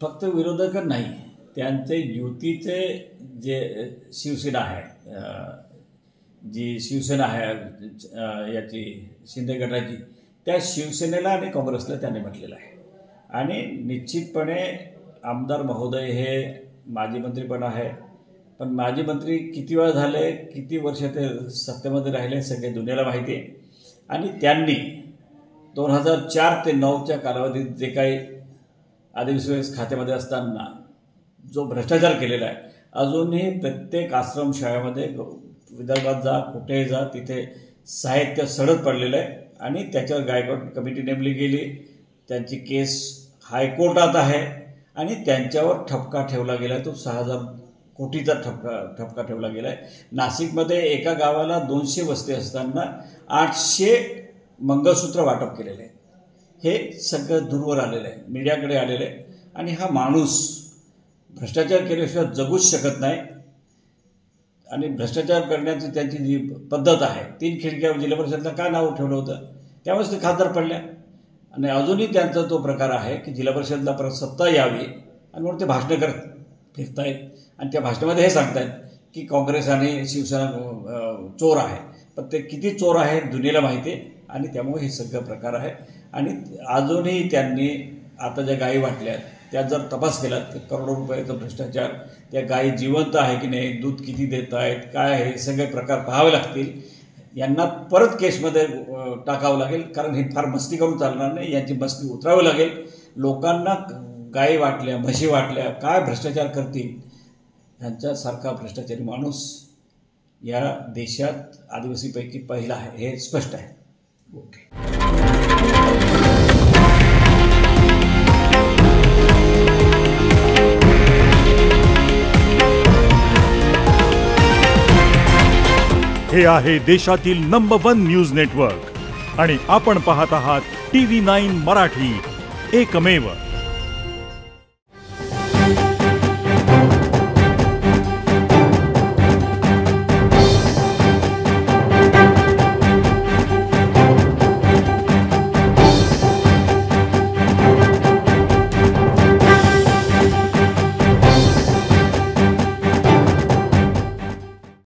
फक्त विरोधक नाही, त्यांचे युतीचे जे शिवसेना आहे, जी शिवसेना आहे याची शिंदे गटाची, त्या शिवसेनेला आणि काँग्रेसला त्यांनी म्हटलेलं आहे. आणि निश्चितपणे आमदार महोदय हे माजी मंत्री पण आहे, पण माजी मंत्री किती वेळा झाले, किती वर्ष ते सत्तेमध्ये राहिले सगळे दुनियाला माहिती आहे. आणि त्यांनी 2004 ते 2009च्या कालावधीत जे काही आदिवासी खात्यामध्ये असताना जो भ्रष्टाचार केलेला आहे, अजूनही प्रत्येक आश्रमशाळेमध्ये विदर्भात जा, कुठेही जा, तिथे साहित्य सडत पडलेलं आहे. आणि त्याच्यावर गायकवाड कमिटी नेमली गेली, त्यांची केस हायकोर्टात आहे आणि त्यांच्यावर ठपका ठेवला गेला आहे. तो 6,000 कोटीचा ठपका ठेवला गेला आहे. नाशिकमध्ये एका गावाला 200 वस्ती असताना 800 मंगळसूत्र वाटप केलेले आहे. हे सगळं दूरवर आलेलं आहे, मीडियाकडे आलेलं आहे. आणि हा माणूस भ्रष्टाचार केल्याशिवाय जगूच शकत नाही. आणि भ्रष्टाचार करण्याची त्यांची जी पद्धत आहे, 3 खिडक्या जिल्हा परिषदला काय नाव ठेवलं होतं, त्यामुळेच ते खासदार पडल्या. आणि अजूनही त्यांचा तो प्रकार आहे की जिल्हा परिषदला परत सत्ता यावी आणि म्हणून ते भाषणं करत फिरतायत. आणि त्या भाषणामध्ये हे सांगतायत की काँग्रेस आणि शिवसेना चोर आहे. पण ते किती चोर आहे दुनियेला माहिती आहे. आणि त्यामुळे हे सगळं प्रकार आहे. आणि अजूनही त्यांनी आता ज्या गायी वाटल्या त्या जर तपास केला तर करोडो रुपयाचा भ्रष्टाचार, त्या गायी जिवंत आहे की नाही, दूध किती देत आहेत, काय आहे, हे सगळे प्रकार पाहावे लागतील. यांना परत केसमध्ये टाकावं लागेल, कारण हे फार मस्ती करून चालणार नाही. यांची मस्ती उतरावी लागेल. लोकांना गायी वाटल्या, म्हशी वाटल्या, काय भ्रष्टाचार करतील, ह्यांच्यासारखा भ्रष्टाचारी माणूस या देशात आदिवासीपैकी पहिला आहे, हे स्पष्ट आहे. ओके. हे आहे देशातील नंबर 1 न्यूज नेटवर्क आणि आपण पाहत आहात TV9 मराठी, एकमेव.